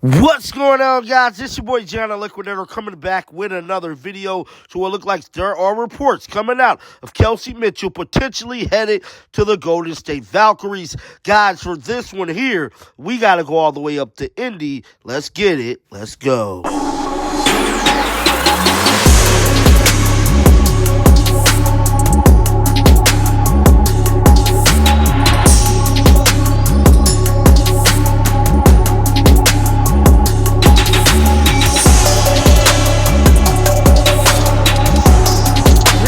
What's going on, guys? It's your boy John the Liquidator coming back with another video. So it looks like there are reports coming out of Kelsey Mitchell potentially headed to the Golden State Valkyries. Guys, for this one here, we got to go all the way up to Indy. Let's get it. Let's go.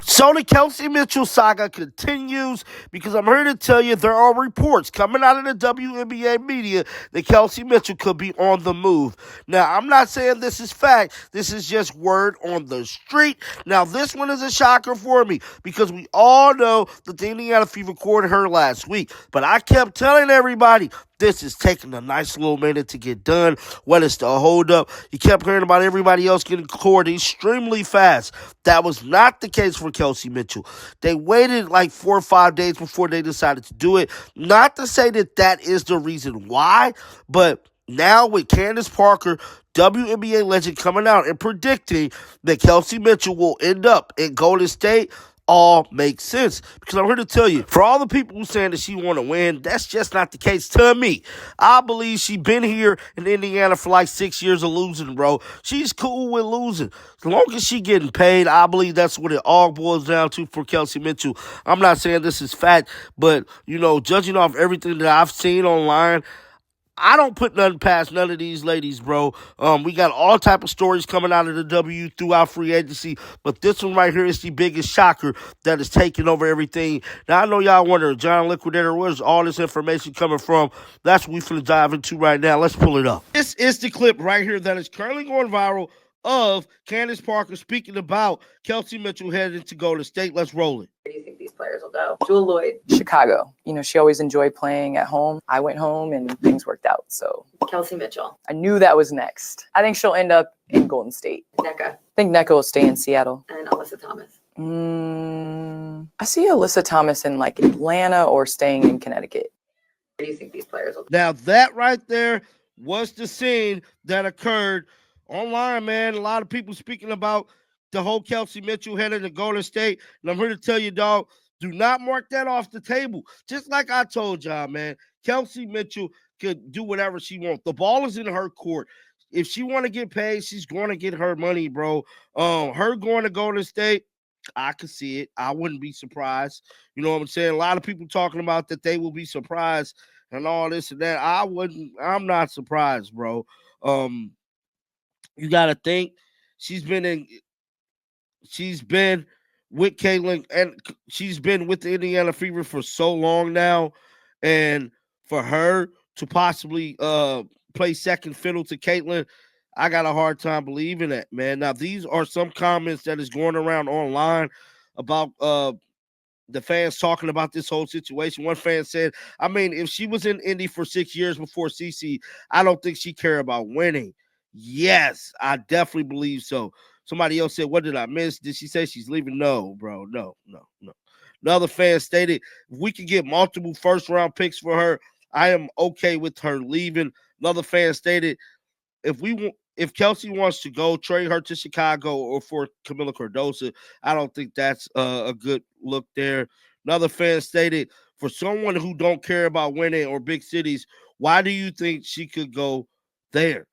So the Kelsey Mitchell saga continues because I'm here to tell you there are reports coming out of the WNBA media that Kelsey Mitchell could be on the move. Now, I'm not saying this is fact. This is just word on the street. Now, this one is a shocker for me because we all know that the Indiana Fever courted her last week. But I kept telling everybody, this is taking a nice little minute to get done. What is the holdup? You kept hearing about everybody else getting courted extremely fast. That was not the case for Kelsey Mitchell. They waited like 4 or 5 days before they decided to do it. Not to say that that is the reason why, but now with Candace Parker, WNBA legend, coming out and predicting that Kelsey Mitchell will end up in Golden State, all makes sense. Because I'm here to tell you, for all the people who saying that she want to win, that's just not the case to me. I believe she been here in Indiana for like 6 years of losing, bro. She's cool with losing. As long as she getting paid, I believe that's what it all boils down to for Kelsey Mitchell. I'm not saying this is fact, but, judging off everything that I've seen online, I don't put nothing past none of these ladies, bro. We got all type of stories coming out of the W throughout free agency, but this one right here is the biggest shocker that is taking over everything. Now, I know y'all wondering, John Liquidator, where's all this information coming from? That's what we finna dive into right now. Let's pull it up. This is the clip right here that is currently going viral of Candace Parker speaking about Kelsey Mitchell heading to Golden State. Let's roll it. Where do you think these players will go? Jewel Lloyd. Chicago. She always enjoyed playing at home. I went home and things worked out. So Kelsey Mitchell. I knew that was next. I think she'll end up in Golden State. NECA. I think Nneka will stay in Seattle. And Alyssa Thomas. I see Alyssa Thomas in like Atlanta or staying in Connecticut. Where do you think these players will go? Now, that right there was the scene that occurred online, man. A lot of people speaking about the whole Kelsey Mitchell heading to Golden State. And I'm here to tell you, dog, do not mark that off the table. Just like I told y'all, man, Kelsey Mitchell could do whatever she wants. The ball is in her court. If she want to get paid, she's going to get her money, bro. Her going to Golden State, I could see it. I wouldn't be surprised. You know what I'm saying? A lot of people talking about that they will be surprised and all this and that. I'm not surprised, bro. You got to think she's been with Caitlin, and she's been with the Indiana Fever for so long now. And for her to possibly play second fiddle to Caitlin, I got a hard time believing that, man. Now, these are some comments that is going around online about the fans talking about this whole situation. One fan said, I mean, if she was in Indy for 6 years before CC, I don't think she cared about winning. Yes, I definitely believe so. Somebody else said, what did I miss? Did she say she's leaving? No, bro. No. Another fan stated, if we could get multiple first-round picks for her, I am okay with her leaving. Another fan stated, if Kelsey wants to go, trade her to Chicago or for Camila Cardoso. I don't think that's a good look there. Another fan stated, for someone who don't care about winning or big cities, why do you think she could go there?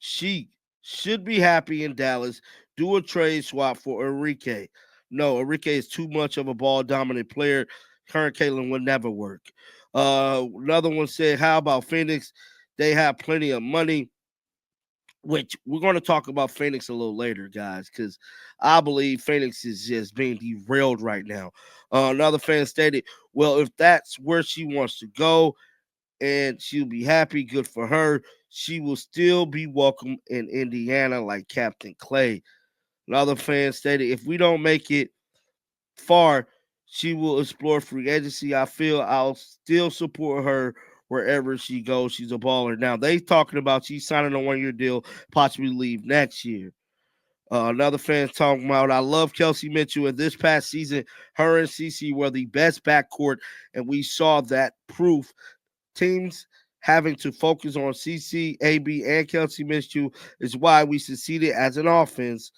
She should be happy in Dallas. Do a trade swap for Enrique. No, Enrique is too much of a ball-dominant player. Her and Caitlin would never work. Another one said, how about Phoenix? They have plenty of money, which we're going to talk about Phoenix a little later, guys, because I believe Phoenix is just being derailed right now. Another fan stated, well, if that's where she wants to go and she'll be happy, good for her, she will still be welcome in Indiana like Captain Clay. Another fan stated, if we don't make it far, she will explore free agency. I feel I'll still support her wherever she goes. She's a baller. Now, they talking about she's signing a 1-year deal, possibly leave next year. Another fan talking about, I love Kelsey Mitchell. And this past season, her and CC were the best backcourt, and we saw that proof. Teams having to focus on CC, AB, and Kelsey Mitchell is why we succeeded as an offense.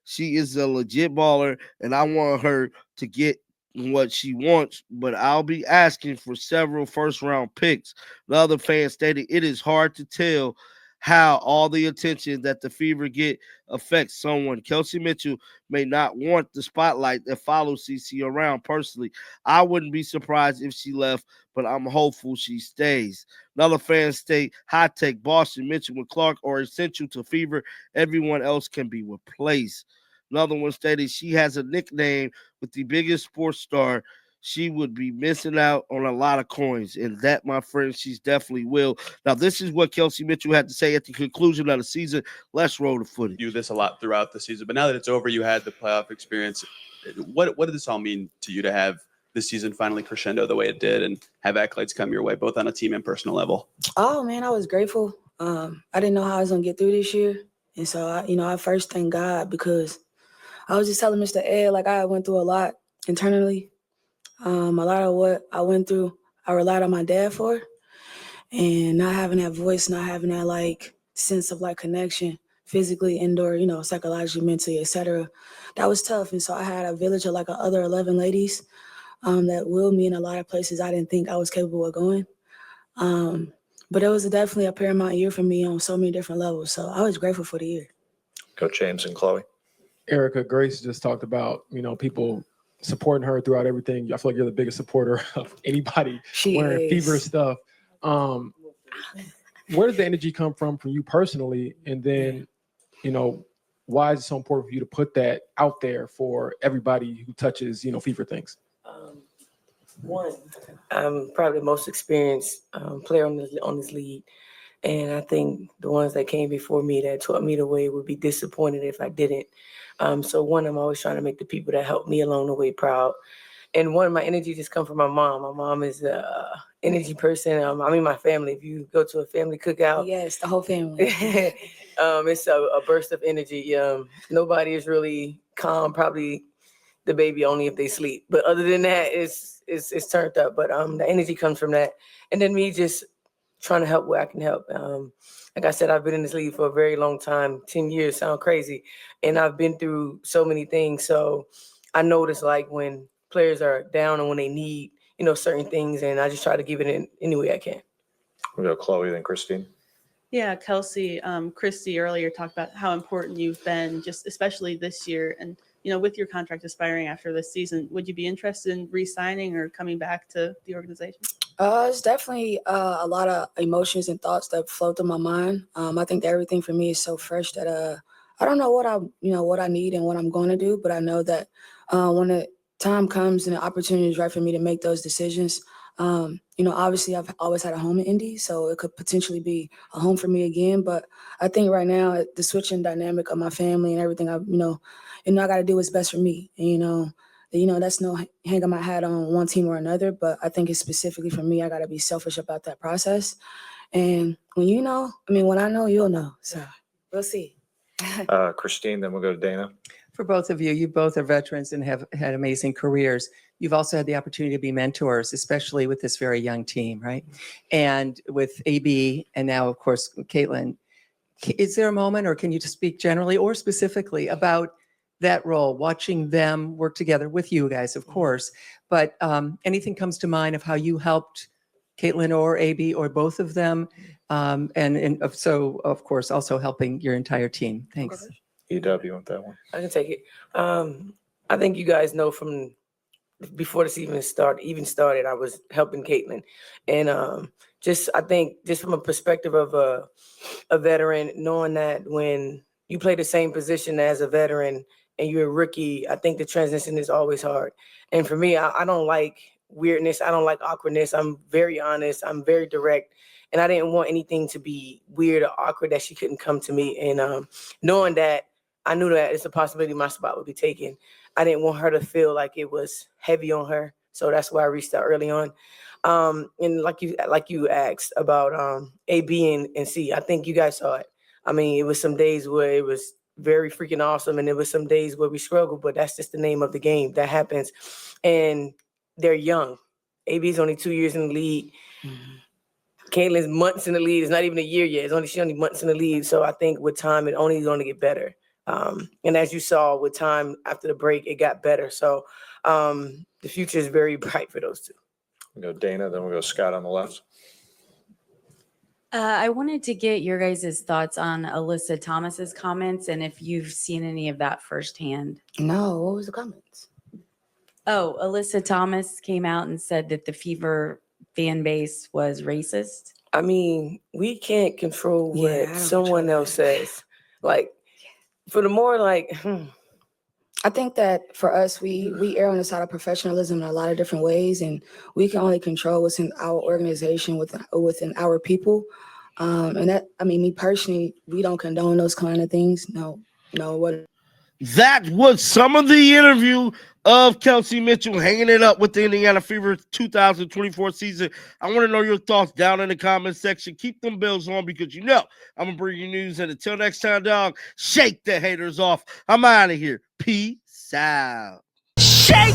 She is a legit baller, and I want her to get what she wants, but I'll be asking for several first-round picks. The other fan stated it is hard to tell how all the attention that the Fever get affects someone. Kelsey Mitchell may not want the spotlight that follows CC around personally. I wouldn't be surprised if she left, but I'm hopeful she stays. Another fan state, hot take, Boston, Mitchell, and Clark are essential to Fever. Everyone else can be replaced. Another one stated she has a nickname with the biggest sports star. She would be missing out on a lot of coins. And that, my friend, she's definitely will. Now, this is what Kelsey Mitchell had to say at the conclusion of the season. Let's roll the footage. Do this a lot throughout the season, but now that it's over, you had the playoff experience. What did this all mean to you to have this season finally crescendo the way it did and have accolades come your way, both on a team and personal level? Oh, man, I was grateful. I didn't know how I was going to get through this year. And so, I first thank God because I was just telling Mr. Ed, like, I went through a lot internally. A lot of what I went through, I relied on my dad for. And not having that voice, not having that, like, sense of, like, connection physically, indoor, psychologically, mentally, etc. That was tough. And so I had a village of, like, other 11 ladies that willed me in a lot of places I didn't think I was capable of going. But it was definitely a paramount year for me on so many different levels. So I was grateful for the year. Coach James and Chloe. Erica, Grace just talked about, people supporting her throughout everything. I feel like you're the biggest supporter of anybody wearing Fever stuff. Where did the energy come from you personally? And then, why is it so important for you to put that out there for everybody who touches, Fever things? One, I'm probably the most experienced player on this league. And I think the ones that came before me that taught me the way would be disappointed if I didn't. So one, I'm always trying to make the people that helped me along the way proud. And one, my energy just comes from my mom. My mom is an energy person. My family. If you go to a family cookout. Yes, the whole family. It's a burst of energy. Nobody is really calm, probably the baby only if they sleep. But other than that, it's turned up. But the energy comes from that. And then me just trying to help where I can help. Like I said, I've been in this league for a very long time. 10 years sound crazy. And I've been through so many things. So I notice like when players are down and when they need, certain things. And I just try to give it in any way I can. We go Chloe, then Christine. Yeah, Kelsey, Christy earlier talked about how important you've been, just especially this year. And, with your contract expiring after this season, would you be interested in re-signing or coming back to the organization? It's definitely a lot of emotions and thoughts that flow through my mind. I think that everything for me is so fresh that I don't know what I need and what I'm going to do, but I know that when the time comes and the opportunity is right for me to make those decisions, obviously I've always had a home in Indy, so it could potentially be a home for me again. But I think right now the switching dynamic of my family and everything, I got to do what's best for me. And, that's no hanging my hat on one team or another, but I think it's specifically for me. I got to be selfish about that process. And when when I know, you'll know. So we'll see. Christine, then we'll go to Dana. For both of you, you both are veterans and have had amazing careers. You've also had the opportunity to be mentors, especially with this very young team, right? And with AB and now, of course, Caitlin, is there a moment, or can you just speak generally or specifically about that role, watching them work together with you guys, of course, but anything comes to mind of how you helped Caitlin or AB or both of them, and so, of course, also helping your entire team. Thanks. EW on that one. I can take it. I think you guys know from before this even started, I was helping Caitlin. And I think from a perspective of a veteran, knowing that when you play the same position as a veteran and you're a rookie, I think the transition is always hard. And for me, I don't like weirdness. I don't like awkwardness. I'm very honest. I'm very direct. And I didn't want anything to be weird or awkward that she couldn't come to me. And knowing that, I knew that it's a possibility my spot would be taken. I didn't want her to feel like it was heavy on her. So that's why I reached out early on. And like you asked about A, B, and C, I think you guys saw it. I mean, it was some days where it was very freaking awesome, and there was some days where we struggled, but that's just the name of the game. That happens. And they're young. AB's only 2 years in the league. Caitlin's months in the lead. It's not even a year yet. She's only months in the lead. So I think with time, it only is going to get better. And as you saw with time after the break, it got better. So the future is very bright for those two. We'll go Dana, then we'll go Scott on the left. I wanted to get your guys' thoughts on Alyssa Thomas's comments and if you've seen any of that firsthand. No, what was the comments? Oh, Alyssa Thomas came out and said that the Fever fan base was racist. I mean, we can't control Yeah, I what don't someone control else says. Like, for the more like, I think that for us, we err on the side of professionalism in a lot of different ways, and we can only control what's in our organization within our people. And that, I mean, me personally, we don't condone those kind of things. No. What? That was some of the interview of Kelsey Mitchell hanging it up with the Indiana Fever 2024 season. I want to know your thoughts down in the comment section. Keep them bells on because you know I'm going to bring you news. And until next time, dog, shake the haters off. I'm out of here. Peace out. Shake